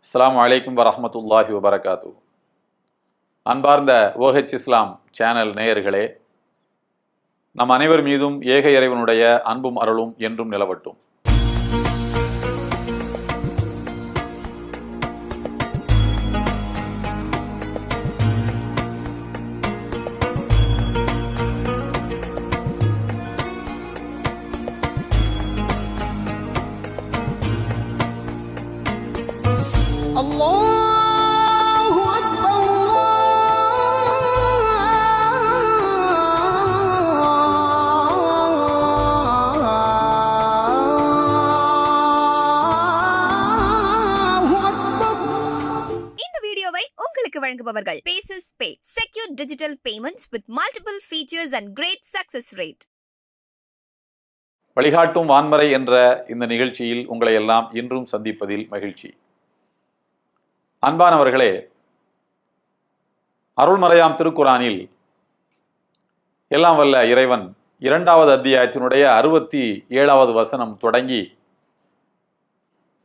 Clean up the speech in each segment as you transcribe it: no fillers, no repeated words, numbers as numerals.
அஸ்ஸலாமு அலைக்கும் வரஹ்மத்துல்லாஹி வபரகாத்து. அன்பார்ந்த OH இஸ்லாம் சேனல் நேயர்களே, நம் அனைவர் மீதும் ஏக இறைவனுடைய அன்பும் அருளும் என்றும் நிலவட்டும். அல்லாஹு அக்பர் அல்லாஹு அக்பர். இந்த வீடியோவை உங்களுக்கு வழங்குபவர்கள் Paysys Pay, secure digital payments with multiple features and great success rate. வழிகாட்டும் வான்மறை என்ற இந்த நிகழ்ச்சியில் உங்களை எல்லாம் இன்றும் சந்திப்பதில் மகிழ்ச்சி. அன்பானவர்களே, அருள்மறையாம் திருக்குரானில் எல்லாம் வல்ல இறைவன் 2வது அத்தியாயத்தினுடைய 67வது வசனம் தொடங்கி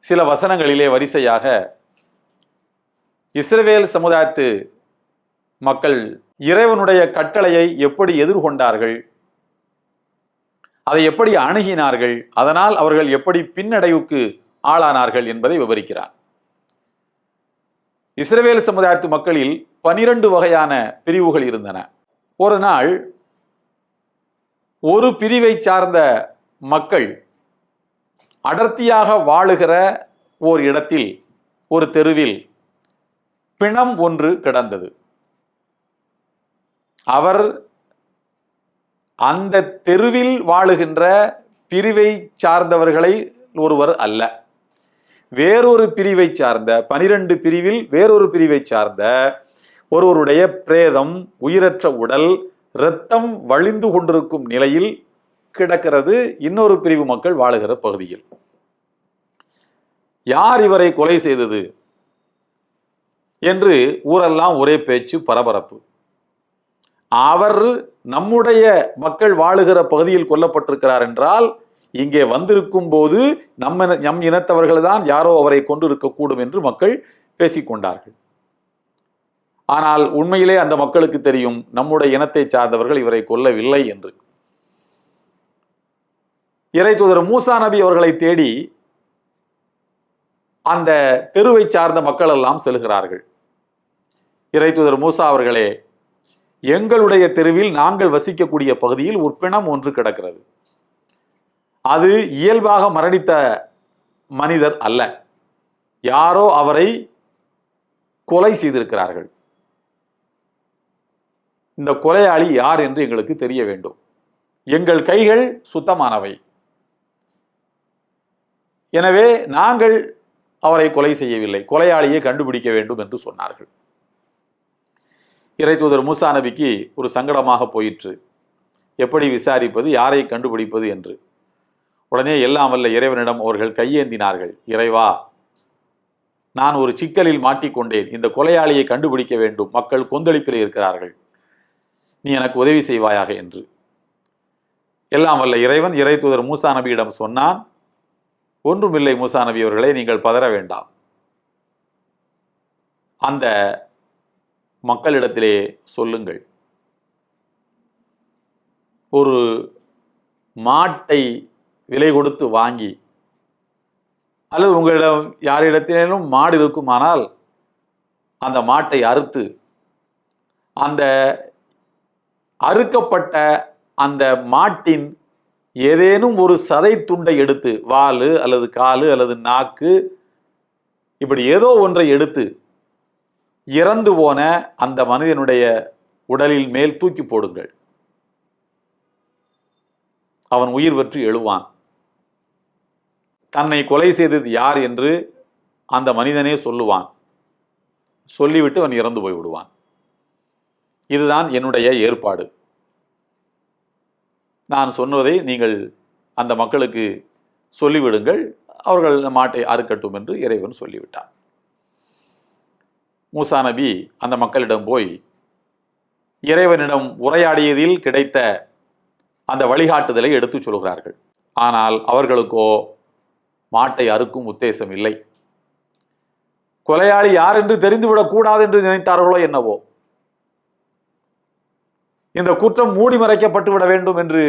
சில வசனங்களிலே வரிசையாக இஸ்ரவேல் சமுதாயத்து மக்கள் இறைவனுடைய கட்டளையை எப்படி எதிர்கொண்டார்கள், அதை எப்படி அணுகினார்கள், அதனால் அவர்கள் எப்படி பின்னடைவுக்கு ஆளானார்கள் என்பதை விவரிக்கிறார். இஸ்ரவேல் சமுதாயத்து மக்களில் 12 வகையான பிரிவுகள் இருந்தன. ஒரு நாள் ஒரு பிரிவை சார்ந்த மக்கள் அடர்த்தியாக வாழுகிற ஓர் இடத்தில், ஒரு தெருவில் பிணம் ஒன்று கிடந்தது. அவர் அந்த தெருவில் வாழுகின்ற பிரிவை சார்ந்தவர்களை ஒருவர் அல்ல, வேறொரு பிரிவை சார்ந்த 12 பிரிவில் வேறொரு பிரிவை சார்ந்த ஒருவருடைய பிரேதம், உயிரற்ற உடல், இரத்தம் வழிந்து கொண்டிருக்கும் நிலையில் கிடக்கிறது இன்னொரு பிரிவு மக்கள் வாழுகிற பகுதியில். யார் இவரை கொலை செய்தது என்று ஊரெல்லாம் ஒரே பேச்சு, பரபரப்பு. அவர் நம்முடைய மக்கள் வாழுகிற பகுதியில் கொல்லப்பட்டிருக்கிறார் என்றால் இங்கே வந்திருக்கும் போது நம் இனத்தவர்கள் தான் யாரோ அவரை கொண்டிருக்கக்கூடும் என்று மக்கள் பேசிக்கொண்டார்கள். ஆனால் உண்மையிலே அந்த மக்களுக்கு தெரியும், நம்முடைய இனத்தை சார்ந்தவர்கள் இவரை கொல்லவில்லை என்று. இறைத்தூதர் மூசா நபி அவர்களை தேடி அந்த தெருவை சார்ந்த மக்கள் எல்லாம் செல்கிறார்கள். இறைத்தூதர் மூசா அவர்களே, எங்களுடைய தெருவில் நாங்கள் வசிக்கக்கூடிய பகுதியில் ஒரு பிணம் ஒன்று கிடக்கிறது. அது இயல்பாக மரணித்த மனிதர் அல்ல, யாரோ அவரை கொலை செய்திருக்கிறார்கள். இந்த கொலையாளி யார் என்று எங்களுக்கு தெரிய வேண்டும். எங்கள் கைகள் சுத்தமானவை, எனவே நாங்கள் அவரை கொலை செய்யவில்லை, கொலையாளியை கண்டுபிடிக்க வேண்டும் என்று சொன்னார்கள். இறைத்தூதர் மூசா நபிக்கு ஒரு சங்கடமாக போயிற்று, எப்படி விசாரிப்பது, யாரை கண்டுபிடிப்பது என்று. உடனே எல்லாம் வல்ல இறைவனிடம் அவர்கள் கையேந்தினார்கள். இறைவா, நான் ஒரு சிக்கலில் மாட்டிக்கொண்டேன், இந்த கொலையாளியை கண்டுபிடிக்க வேண்டும், மக்கள் கொந்தளிப்பில் இருக்கிறார்கள், நீ எனக்கு உதவி செய்வாயாக என்று. எல்லாம் வல்ல இறைவன் இறைத்தூதர் மூசா நபியிடம் சொன்னான், ஒன்றுமில்லை மூசா நபி அவர்களே, நீங்கள் பதற வேண்டாம். அந்த மக்களிடத்திலே சொல்லுங்கள், ஒரு மாட்டை விலை கொடுத்து வாங்கி, அல்லது உங்களிடம் யாரிடத்திலும் மாடு இருக்குமானால் அந்த மாட்டை அறுத்து, அந்த அறுக்கப்பட்ட அந்த மாட்டின் ஏதேனும் ஒரு சதை துண்டை எடுத்து, வால் அல்லது காலு அல்லது நாக்கு, இப்படி ஏதோ ஒன்றை எடுத்து இறந்து போன அந்த மனிதனுடைய உடலில் மேல் தூக்கி போடுங்கள். அவன் உயிர் பெற்று எழுவான். தன்னை கொலை செய்தது யார் என்று அந்த மனிதனே சொல்லுவான். சொல்லிவிட்டு அவன் இறந்து போய் விடுவான். இதுதான் என்னுடைய ஏற்பாடு. நான் சொன்னதை நீங்கள் அந்த மக்களுக்கு சொல்லிவிடுங்கள், அவர்கள் அந்த மாட்டை அறுக்கட்டும் என்று இறைவன் சொல்லிவிட்டார். மூசா நபி அந்த மக்களிடம் போய் இறைவனிடம் உரையாடியதில் கிடைத்த அந்த வழிகாட்டுதலை எடுத்துச் சொல்கிறார்கள். ஆனால் அவர்களுக்கோ மாட்டை அறுக்கும் உத்தேசம் இல்லை. கொலையாளி யார் என்று தெரிந்துவிடக் கூடாது என்று நினைத்தார்களோ என்னவோ, இந்த குற்றம் மூடி மறைக்கப்பட்டு விட வேண்டும் என்று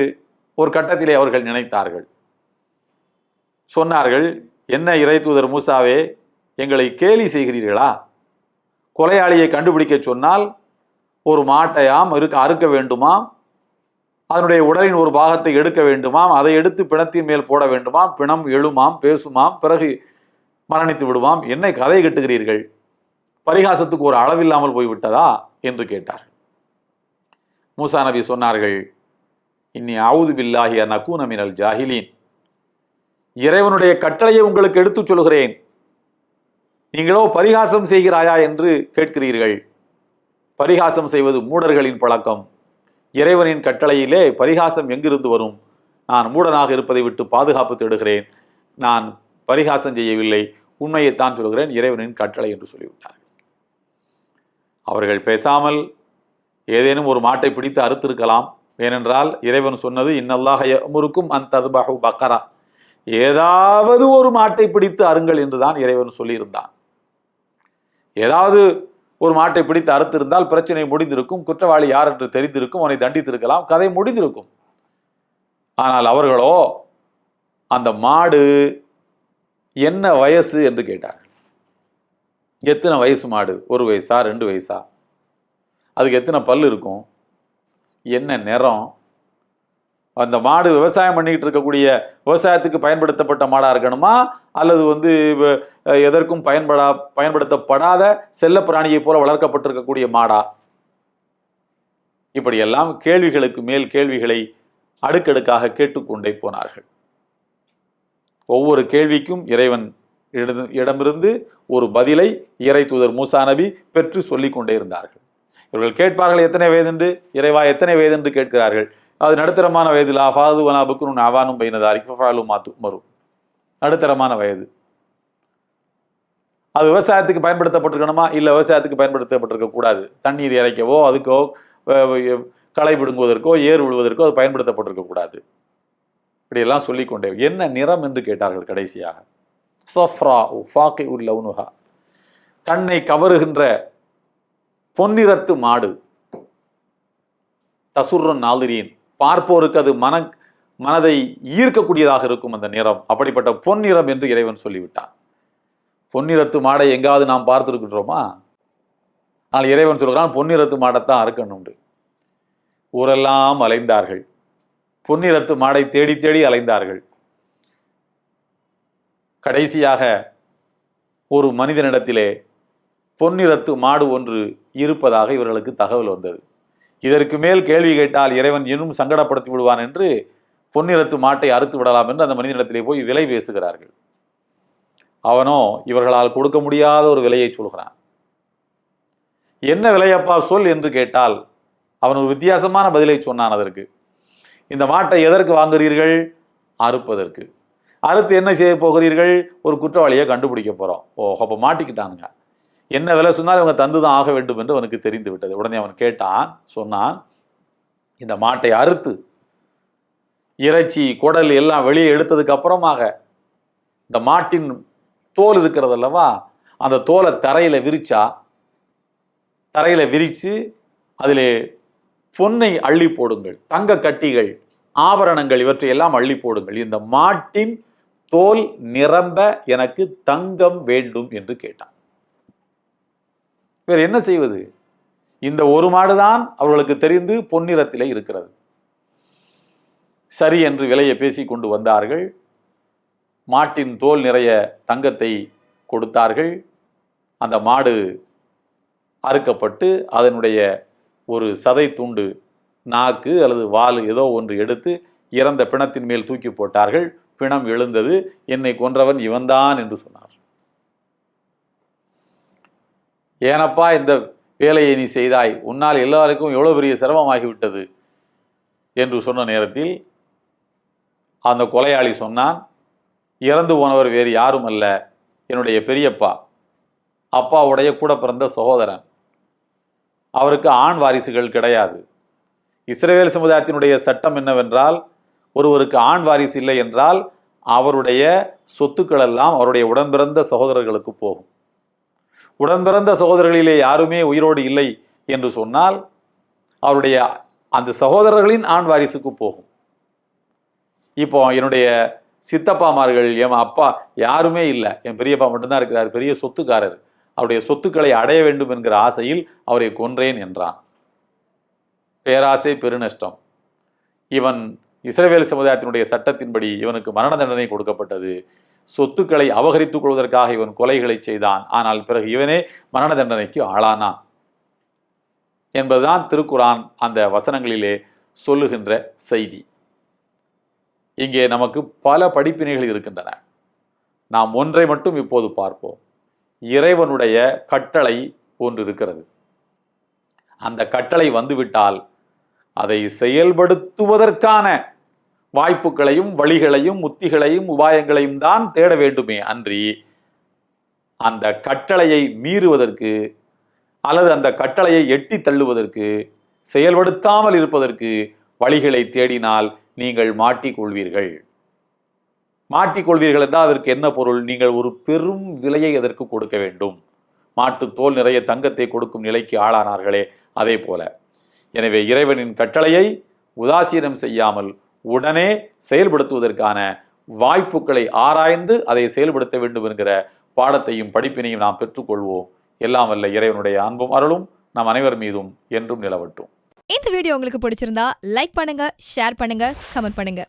ஒரு கட்டத்திலே அவர்கள் நினைத்தார்கள். சொன்னார்கள், என்ன இறை தூதர் மூசாவே, எங்களை கேலி செய்கிறீர்களா? கொலையாளியை கண்டுபிடிக்க சொன்னால் ஒரு மாட்டையாம் அறுக்க வேண்டுமாம், அதனுடைய உடலின் ஒரு பாகத்தை எடுக்க வேண்டுமாம், அதை எடுத்து பிணத்தின் மேல் போட வேண்டுமாம், பிணம் எழுமாம், பேசுமாம், பிறகு மரணித்து விடுவாம். என்ன கதை கட்டுகிறீர்கள்? பரிகாசத்துக்கு ஒரு அளவில்லாமல் போய்விட்டதா என்று கேட்டார்கள். மூசா நபி சொன்னார்கள், இன்னி அவுது பில்லாஹி அன் அகூன மினல் ஜாஹிலீன், இறைவனுடைய கட்டளையை உங்களுக்கு எடுத்துச் சொல்கிறேன், நீங்களோ பரிகாசம் செய்கிறாயா என்று கேட்கிறீர்கள். பரிகாசம் செய்வது மூடர்களின் பழக்கம். இறைவனின் கட்டளையிலே பரிகாசம் எங்கிருந்து வரும்? நான் மூடனாக இருப்பதை விட்டு பாதுகாப்பு தேடுகிறேன். நான் பரிகாசம் செய்யவில்லை, உண்மையைத்தான் சொல்கிறேன், இறைவனின் கட்டளை என்று சொல்லிவிட்டார்கள். அவர்கள் பேசாமல் ஏதேனும் ஒரு மாட்டை பிடித்து அறுத்திருக்கலாம். ஏனென்றால் இறைவன் சொன்னது, இன்னல்லாஹ யஅமுருக்கும் அன் தத்பஹு பக்கரா, ஏதாவது ஒரு மாட்டை பிடித்து அருங்கள் என்றுதான் இறைவன் சொல்லியிருந்தான். ஏதாவது ஒரு மாட்டை பிடித்து அறுத்திருந்தால் பிரச்சனை முடிந்திருக்கும், குற்றவாளி யார் என்று தெரிந்திருக்கும், அவனை தண்டித்திருக்கலாம், கதை முடிந்திருக்கும். ஆனால் அவர்களோ அந்த மாடு என்ன வயசு என்று கேட்டார்கள். எத்தனை வயசு மாடு? 1 வயசா 2 வயசா? அதுக்கு எத்தனை பல் இருக்கும்? என்ன நிறம்? அந்த மாடு விவசாயம் பண்ணிக்கிட்டு இருக்கக்கூடிய விவசாயத்துக்கு பயன்படுத்தப்பட்ட மாடா இருக்கணுமா, அல்லது எதற்கும் பயன்படுத்தப்படாத செல்ல பிராணியை போல வளர்க்கப்பட்டிருக்கக்கூடிய மாடா? இப்படியெல்லாம் கேள்விகளுக்கு மேல் கேள்விகளை அடுக்கடுக்காக கேட்டுக்கொண்டே போனார்கள். ஒவ்வொரு கேள்விக்கும் இறைவன் இடமிருந்து ஒரு பதிலை இறை தூதர் மூசா நபி பெற்று சொல்லிக் கொண்டே இருந்தார்கள். இவர்கள் கேட்பார்கள், எத்தனை வயதென்று? இறைவா எத்தனை வயதென்று கேட்கிறார்கள். அது நடுத்தரமான வயதில் ஆஃபாது வனாபுக்கு அவானும் பைனதாரிஃபாலும் மாத்து நடுத்தரமான வயது. அது விவசாயத்துக்கு பயன்படுத்தப்பட்டிருக்கணுமா? இல்லை, விவசாயத்துக்கு பயன்படுத்தப்பட்டிருக்க கூடாது. தண்ணீர் இறைக்கவோ, அதுக்கோ களை பிடுங்குவதற்கோ, ஏர் விழுவதற்கோ அது பயன்படுத்தப்பட்டிருக்க கூடாது. இப்படியெல்லாம் சொல்லிக்கொண்டே. என்ன நிறம் என்று கேட்டார்கள் கடைசியாக. சஃப்ரா ஃபாக்கி உல் லவுனுஹா, கண்ணை கவருகின்ற பொன்னிறத்து மாடு. தசுர்ரன் நாதிரீன், பார்ப்போருக்கு அது மனதை ஈர்க்கக்கூடியதாக இருக்கும் அந்த நிறம். அப்படிப்பட்ட பொன்னிறம் என்று இறைவன் சொல்லிவிட்டான். பொன்னிறத்து மாடை எங்காவது நாம் பார்த்துருக்கின்றோமா? ஆனால் இறைவன் சொல்கிறான், பொன்னிறத்து மாடைத்தான் அறுக்கணும். ஊரெல்லாம் அலைந்தார்கள், பொன்னிறத்து மாடை தேடி தேடி அலைந்தார்கள். கடைசியாக ஒரு மனிதனிடத்திலே பொன்னிறத்து மாடு ஒன்று இருப்பதாக இவர்களுக்கு தகவல் வந்தது. இதற்கு மேல் கேள்வி கேட்டால் இறைவன் இன்னும் சங்கடப்படுத்தி விடுவான் என்று பொன்னிறத்து மாட்டை அறுத்து விடலாம் என்று அந்த மனிதனிடத்திலே போய் விலை பேசுகிறார்கள். அவனோ இவர்களால் கொடுக்க முடியாத ஒரு விலையை சொல்கிறான். என்ன விலையப்பா சொல் என்று கேட்டால் அவன் ஒரு வித்தியாசமான பதிலை சொன்னான். அதற்கு, இந்த மாட்டை எதற்கு வாங்குகிறீர்கள்? அறுப்பதற்கு. அறுத்து என்ன செய்ய போகிறீர்கள்? ஒரு குற்றவாளியை கண்டுபிடிக்க போகிறோம். ஓ, அப்போ மாட்டிக்கிட்டானுங்க. என்ன விலை சொன்னால் இவங்க தந்துதான் ஆக வேண்டும் என்று அவனுக்கு தெரிந்து விட்டது. உடனே அவன் கேட்டான், சொன்னான், இந்த மாட்டை அறுத்து இறைச்சி குடல் எல்லாம் வெளியே எடுத்ததுக்கு அப்புறமாக இந்த மாட்டின் தோல் இருக்கிறது அல்லவா, அந்த தோலை தரையில விரிச்சு அதிலே பொன்னை அள்ளி போடுங்கள், தங்க கட்டிகள், ஆபரணங்கள் இவற்றை எல்லாம் அள்ளி போடுங்கள். இந்த மாட்டின் தோல் நிரம்ப எனக்கு தங்கம் வேண்டும் என்று கேட்டான். வேறு என்ன செய்வது? இந்த ஒரு மாடுதான் அவர்களுக்கு தெரிந்து பொன்னிறத்திலே இருக்கிறது. சரி என்று விலையை பேசி கொண்டு வந்தார்கள். மாட்டின் தோல் நிறைய தங்கத்தை கொடுத்தார்கள். அந்த மாடு அறுக்கப்பட்டு அதனுடைய ஒரு சதை துண்டு, நாக்கு அல்லது வால் ஏதோ ஒன்று எடுத்து இறந்த பிணத்தின் மேல் தூக்கி போட்டார்கள். பிணம் எழுந்தது. என்னை கொன்றவன் இவன்தான் என்று சொன்னார். ஏனப்பா இந்த வேலையை நீ செய்தாய்? உன்னால் எல்லாருக்கும் எவ்வளவு பெரிய சிரமமாகிவிட்டது என்று சொன்ன நேரத்தில் அந்த கொலையாளி சொன்னான், இறந்து போனவர் வேறு யாரும் அல்ல, என்னுடைய பெரியப்பா, அப்பாவுடைய கூட பிறந்த சகோதரன். அவருக்கு ஆண் வாரிசுகள் கிடையாது. இஸ்ரவேல் சமுதாயத்தினுடைய சட்டம் என்னவென்றால், ஒருவருக்கு ஆண் வாரிசு இல்லை என்றால் அவருடைய சொத்துக்கள் எல்லாம் அவருடைய உடன்பிறந்த சகோதரர்களுக்கு போகும். உடன் பிறந்த சகோதரர்களிலே யாருமே உயிரோடு இல்லை என்று சொன்னால் அவருடைய அந்த சகோதரர்களின் ஆண் வாரிசுக்கு போகும். இப்போ என்னுடைய சித்தப்பாமார்கள், என் அப்பா யாருமே இல்லை, என் பெரியப்பா மட்டும்தான் இருக்கிறார், பெரிய சொத்துக்காரர், அவருடைய சொத்துக்களை அடைய வேண்டும் என்கிற ஆசையில் அவரை கொன்றேன் என்றான். பேராசை பெருநஷ்டம். இவன் இஸ்ரவேல் சமுதாயத்தினுடைய சட்டத்தின்படி இவனுக்கு மரண தண்டனை கொடுக்கப்பட்டது. சொத்துக்களை அபகரித்துக் கொள்வதற்காக இவன் கொலைகளை செய்தான். ஆனால் பிறகு இவனே மரண தண்டனைக்கு ஆளானான் என்பதுதான் திருக்குரான் அந்த வசனங்களிலே சொல்லுகின்ற செய்தி. இங்கே நமக்கு பல படிப்பினைகள் இருக்கின்றன. நாம் ஒன்றை மட்டும் இப்போது பார்ப்போம். இறைவனுடைய கட்டளை ஒன்று இருக்கிறது. அந்த கட்டளை வந்துவிட்டால் அதை செயல்படுத்துவதற்கான வாய்ப்புகளையும் வழிகளையும் உத்திகளையும் உபாயங்களையும் தான் தேட வேண்டுமே அன்றி அந்த கட்டளையை மீறுவதற்கு அல்லது அந்த கட்டளையை எட்டி தள்ளுவதற்கு, செயல்படுத்தாமல் இருப்பதற்கு வழிகளை தேடினால் நீங்கள் மாட்டிக்கொள்வீர்கள். மாட்டிக்கொள்வீர்கள் என்றால் அதற்கு என்ன பொருள்? நீங்கள் ஒரு பெரும் விலையை அதற்கு கொடுக்க வேண்டும். மாட்டு தோல் நிறைய தங்கத்தை கொடுக்கும் நிலைக்கு ஆளானார்களே, அதே போல. எனவே இறைவனின் கட்டளையை உதாசீனம் செய்யாமல் உடனே செயல்படுத்துவதற்கான வாய்ப்புகளை ஆராய்ந்து அதை செயல்படுத்த வேண்டும் என்கிற பாடத்தையும் படிப்பினையும் நாம் பெற்றுக்கொள்வோம். எல்லாம் வல்ல இறைவனுடைய அன்பும் அருளும் நம் அனைவர் மீதும் என்றும் நிலவட்டும். இந்த வீடியோ உங்களுக்கு பிடிச்சிருந்தா லைக் பண்ணுங்க, ஷேர் பண்ணுங்க, கமெண்ட் பண்ணுங்க.